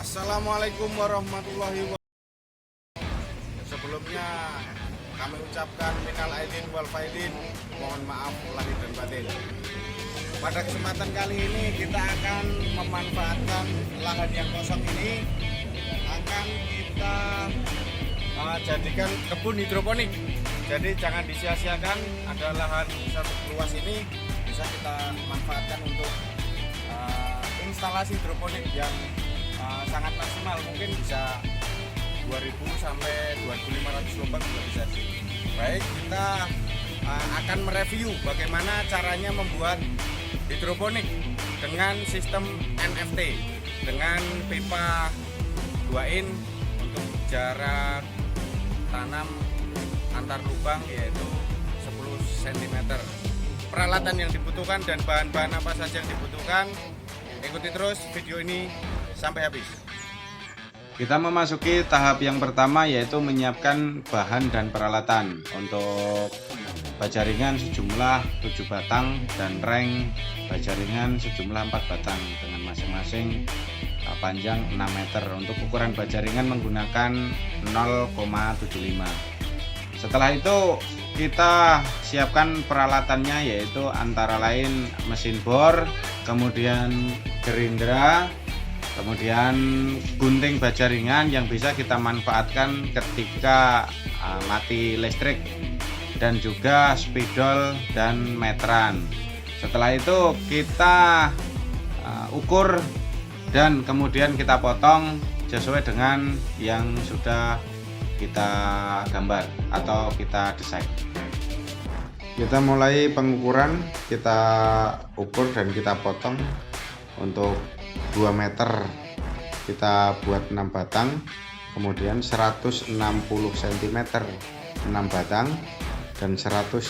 Assalamualaikum warahmatullahi wabarakatuh. Sebelumnya kami ucapkan minal aidin wal faidin, mohon maaf lahir dan batin. Pada kesempatan kali ini kita akan memanfaatkan lahan yang kosong ini, akan kita jadikan kebun hidroponik. Jadi jangan disia-siakan, ada lahan luas ini bisa kita manfaatkan untuk instalasi hidroponik yang sangat maksimal, mungkin bisa 2000 sampai 2500 lubang juga bisa. Baik, kita akan mereview bagaimana caranya membuat hidroponik dengan sistem NFT dengan pipa 2 in untuk jarak tanam antar lubang yaitu 10 cm. Peralatan yang dibutuhkan dan bahan-bahan apa saja yang dibutuhkan, ikuti terus video ini sampai habis. Kita memasuki tahap yang pertama, yaitu menyiapkan bahan dan peralatan. Untuk baja ringan sejumlah 7 batang dan reng baja ringan sejumlah 4 batang dengan masing-masing panjang 6 meter. Untuk ukuran baja ringan menggunakan 0,75. Setelah itu kita siapkan peralatannya, yaitu antara lain mesin bor, kemudian gerindra, kemudian gunting baja ringan yang bisa kita manfaatkan ketika mati listrik, dan juga spidol dan meteran. Setelah itu kita ukur dan kemudian kita potong sesuai dengan yang sudah kita gambar atau kita desain. Kita mulai pengukuran, kita ukur dan kita potong. Untuk 2 meter kita buat 6 batang, kemudian 160 cm 6 batang, dan 120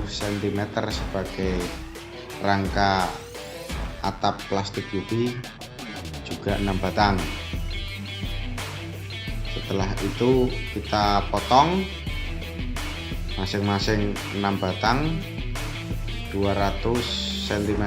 cm sebagai rangka atap plastik UV juga 6 batang. Setelah itu kita potong masing-masing 6 batang 200 cm,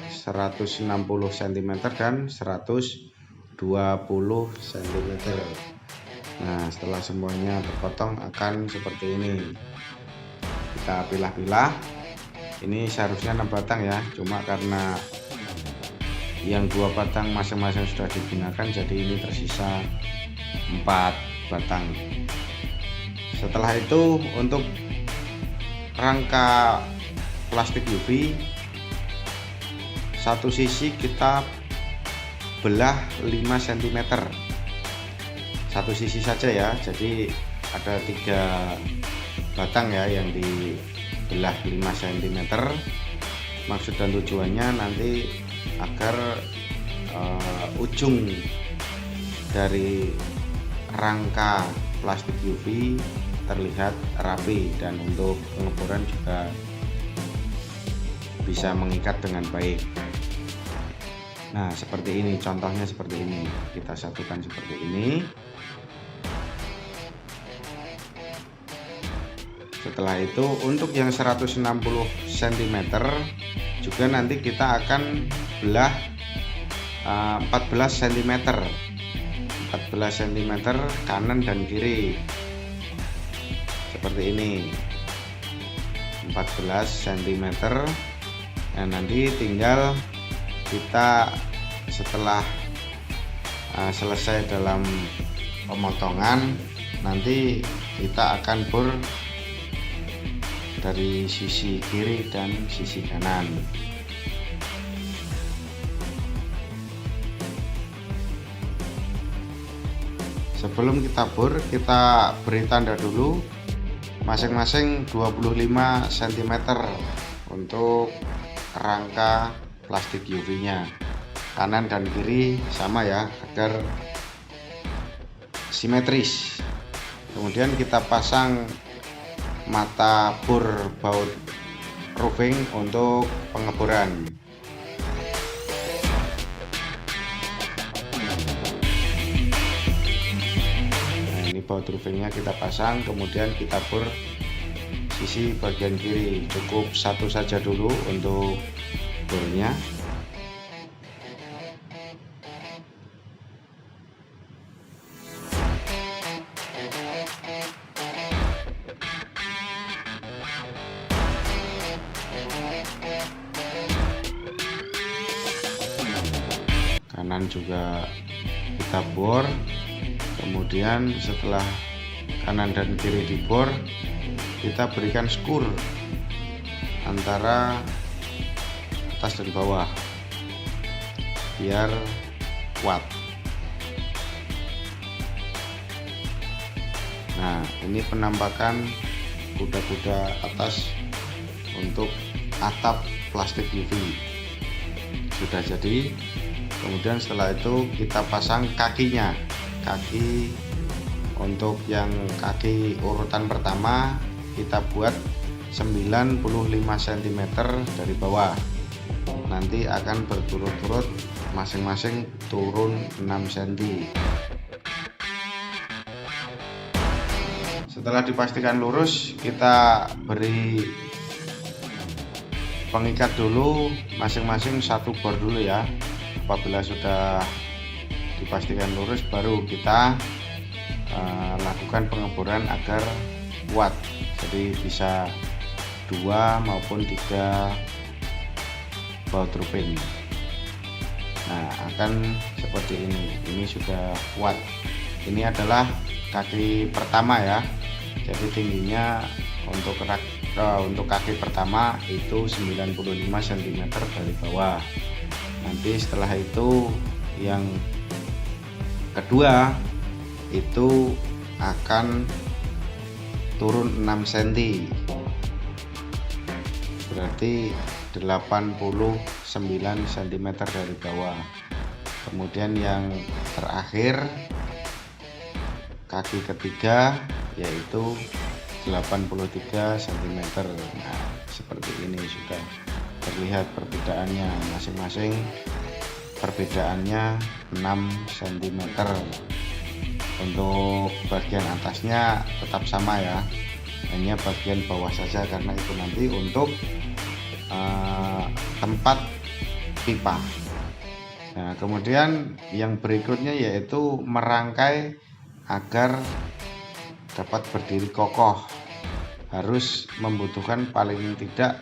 160 cm dan 120 cm. Nah, setelah semuanya terpotong akan seperti ini. Kita pilah-pilah. Ini seharusnya 6 batang ya, cuma karena yang 2 batang masing-masing sudah digunakan, jadi ini tersisa 4 batang. Setelah itu untuk rangka plastik UV, satu sisi kita belah 5 cm, satu sisi saja ya, jadi ada 3 batang ya yang dibelah 5 cm. Maksud dan tujuannya nanti agar ujung dari rangka plastik UV terlihat rapi, dan untuk pengeboran juga bisa mengikat dengan baik. Nah, seperti ini contohnya, seperti ini kita satukan seperti ini. Setelah itu untuk yang 160 cm juga nanti kita akan belah 14 cm kanan dan kiri seperti ini, 14 cm. Nah, nanti tinggal kita setelah selesai dalam pemotongan, nanti kita akan bor dari sisi kiri dan sisi kanan. Sebelum kita bor, kita beri tanda dulu masing-masing 25 cm untuk rangka plastik UV nya, kanan dan kiri sama ya, agar simetris. Kemudian kita pasang mata bor baut roofing untuk pengeboran. Nah, ini baut roofingnya kita pasang, kemudian kita bor sisi bagian kiri. Cukup satu saja dulu untuk bornya. kanan juga kita bor. Kemudian setelah kanan dan kiri dibor, kita berikan skur antara atas dan bawah biar kuat. Nah, ini penampakan kuda-kuda atas untuk atap plastik UV sudah jadi. Kemudian setelah itu kita pasang kakinya. Kaki untuk yang kaki urutan pertama kita buat 95 cm dari bawah. Nanti akan berturut-turut masing-masing turun 6 cm. Setelah dipastikan lurus, kita beri pengikat dulu masing-masing satu bor dulu ya. Apabila sudah dipastikan lurus, baru kita lakukan pengeboran agar kuat, jadi bisa 2 maupun 3 baut rupin. Nah, akan seperti ini sudah kuat. Ini adalah kaki pertama ya, jadi tingginya untuk kaki pertama itu 95 cm dari bawah. Nanti setelah itu yang kedua itu akan turun 6 cm, berarti 89 cm dari bawah. Kemudian yang terakhir kaki ketiga yaitu 83 cm. Nah, seperti ini sudah terlihat perbedaannya, masing-masing perbedaannya 6 cm. Untuk bagian atasnya tetap sama ya, hanya bagian bawah saja karena itu nanti untuk tempat pipa. Nah, kemudian yang berikutnya yaitu merangkai agar dapat berdiri kokoh. Harus membutuhkan paling tidak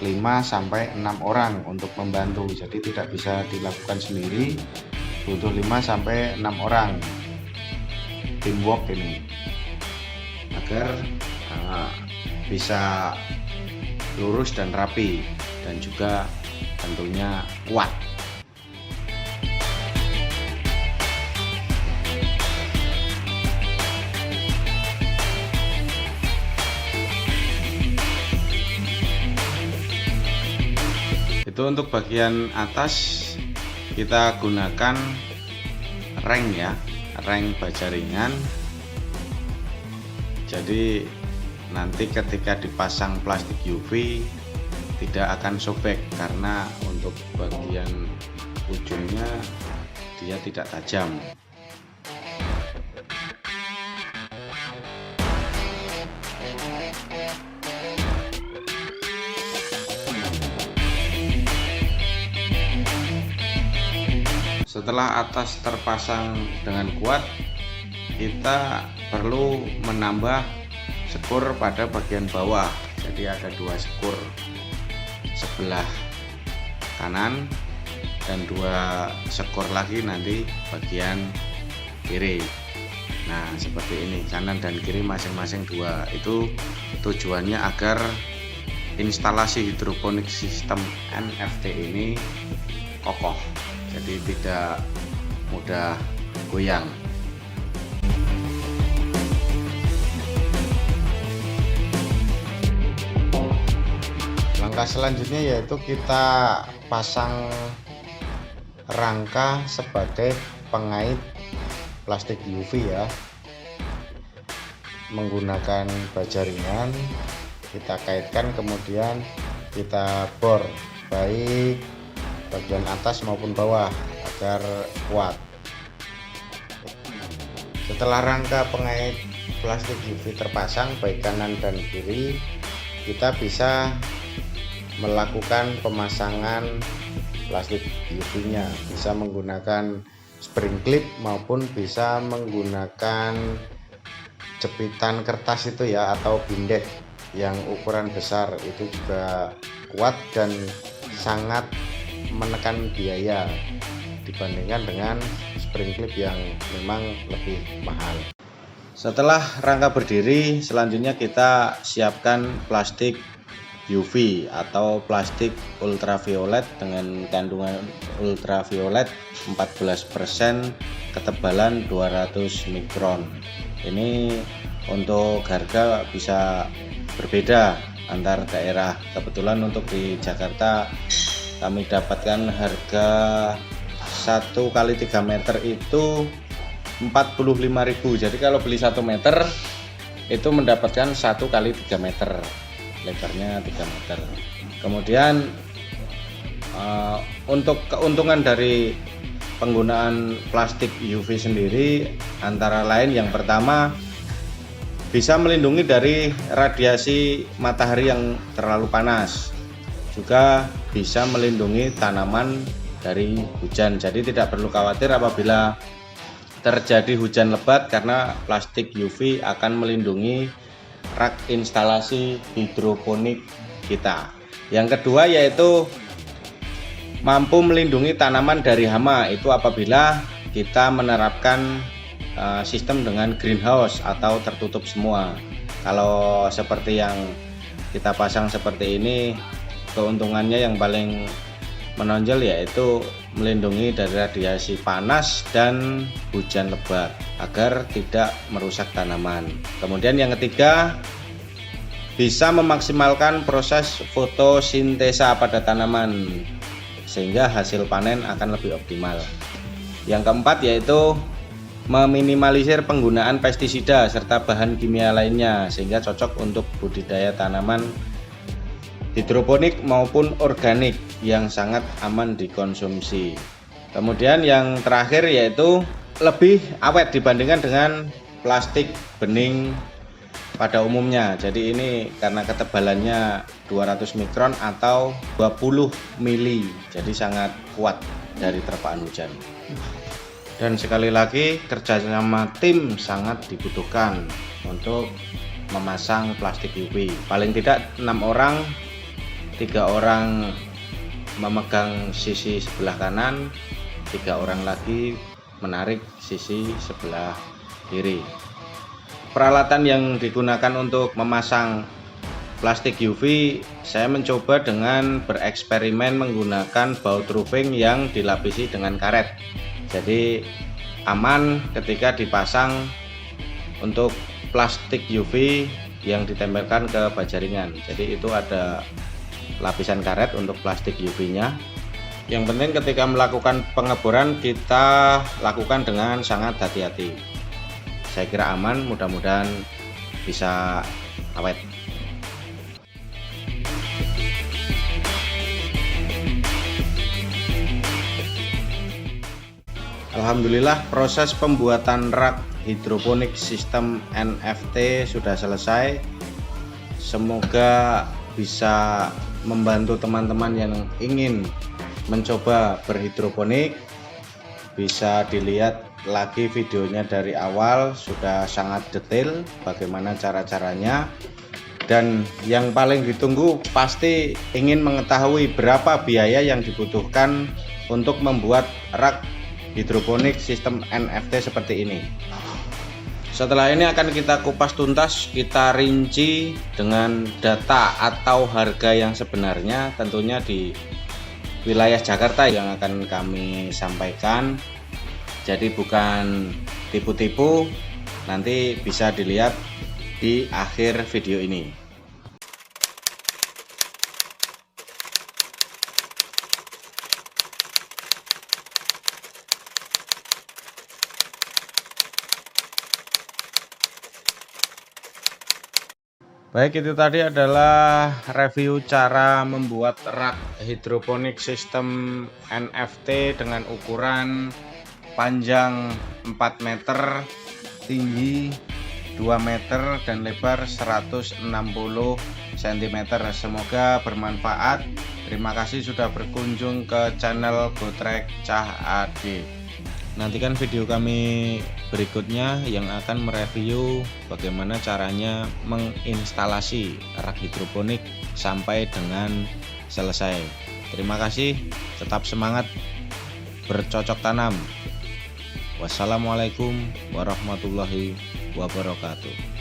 5-6 orang untuk membantu, jadi tidak bisa dilakukan sendiri, butuh 5-6 orang teamwork ini agar bisa lurus dan rapi dan juga tentunya kuat. Itu untuk bagian atas kita gunakan reng ya, reng baja ringan. Jadi nanti ketika dipasang plastik UV tidak akan sobek karena untuk bagian ujungnya dia tidak tajam. Setelah atas terpasang dengan kuat, kita perlu menambah sekur pada bagian bawah. Jadi ada 2 sekur, sebelah kanan dan 2 sekur lagi nanti bagian kiri. Nah, seperti ini, kanan dan kiri masing-masing 2. Itu tujuannya agar instalasi hidroponik sistem NFT ini kokoh, jadi tidak mudah goyang. Langkah selanjutnya yaitu kita pasang rangka sebagai pengait plastik UV ya, menggunakan baja ringan kita kaitkan, kemudian kita bor baik bagian atas maupun bawah agar kuat. Setelah rangka pengait plastik UV terpasang baik kanan dan kiri, kita bisa melakukan pemasangan plastik UV-nya, bisa menggunakan spring clip maupun bisa menggunakan jepitan kertas itu ya, atau bindek yang ukuran besar. Itu juga kuat dan sangat menekan biaya. dibandingkan dengan spring clip yang memang lebih mahal. Setelah rangka berdiri, selanjutnya kita siapkan plastik UV atau plastik ultraviolet dengan kandungan ultraviolet 14%, ketebalan 200 mikron. Ini untuk harga bisa berbeda antar daerah. Kebetulan untuk di Jakarta kami dapatkan harga 1 kali 3 meter itu 45.000. Jadi kalau beli 1 meter itu mendapatkan 1 kali 3 meter, lebarnya 3 meter. Kemudian untuk keuntungan dari penggunaan plastik UV sendiri antara lain, yang pertama bisa melindungi dari radiasi matahari yang terlalu panas, juga bisa melindungi tanaman dari hujan. Jadi tidak perlu khawatir apabila terjadi hujan lebat karena plastik UV akan melindungi rak instalasi hidroponik kita. Yang kedua yaitu mampu melindungi tanaman dari hama, itu apabila kita menerapkan sistem dengan greenhouse atau tertutup semua. Kalau seperti yang kita pasang seperti ini, keuntungannya yang paling menonjol yaitu melindungi dari radiasi panas dan hujan lebat agar tidak merusak tanaman. Kemudian yang ketiga, bisa memaksimalkan proses fotosintesa pada tanaman sehingga hasil panen akan lebih optimal. Yang keempat yaitu meminimalisir penggunaan pestisida serta bahan kimia lainnya sehingga cocok untuk budidaya tanaman hidroponik maupun organik yang sangat aman dikonsumsi. Kemudian yang terakhir yaitu lebih awet dibandingkan dengan plastik bening pada umumnya. Jadi ini karena ketebalannya 200 mikron atau 20 mili, jadi sangat kuat dari terpaan hujan. Dan sekali lagi, kerjasama tim sangat dibutuhkan untuk memasang plastik UV. Paling tidak 6 orang, 3 orang memegang sisi sebelah kanan, 3 orang lagi menarik sisi sebelah kiri. Peralatan yang digunakan untuk memasang plastik UV, saya mencoba dengan bereksperimen menggunakan baut roofing yang dilapisi dengan karet. Jadi aman ketika dipasang untuk plastik UV yang ditempelkan ke baja ringan. Jadi itu ada lapisan karet untuk plastik UV-nya. Yang penting ketika melakukan pengeboran kita lakukan dengan sangat hati-hati. Saya kira aman, mudah-mudahan bisa awet. Alhamdulillah, proses pembuatan rak hidroponik sistem NFT sudah selesai. Semoga bisa membantu teman-teman yang ingin mencoba berhidroponik. Bisa dilihat lagi videonya dari awal, sudah sangat detail bagaimana cara-caranya. Dan yang paling ditunggu pasti ingin mengetahui berapa biaya yang dibutuhkan untuk membuat rak hidroponik sistem NFT seperti ini. Setelah ini akan kita kupas tuntas, kita rinci dengan data atau harga yang sebenarnya, tentunya di wilayah Jakarta yang akan kami sampaikan. Jadi bukan tipu-tipu, nanti bisa dilihat di akhir video ini. Baik, itu tadi adalah review cara membuat rak hidroponik sistem NFT dengan ukuran panjang 4 meter, tinggi 2 meter, dan lebar 160 cm. Semoga bermanfaat. Terima kasih sudah berkunjung ke channel Gotrek Cah AD. Nantikan video kami berikutnya yang akan mereview bagaimana caranya menginstalasi rak hidroponik sampai dengan selesai. Terima kasih, tetap semangat. bercocok tanam. Wassalamualaikum warahmatullahi wabarakatuh.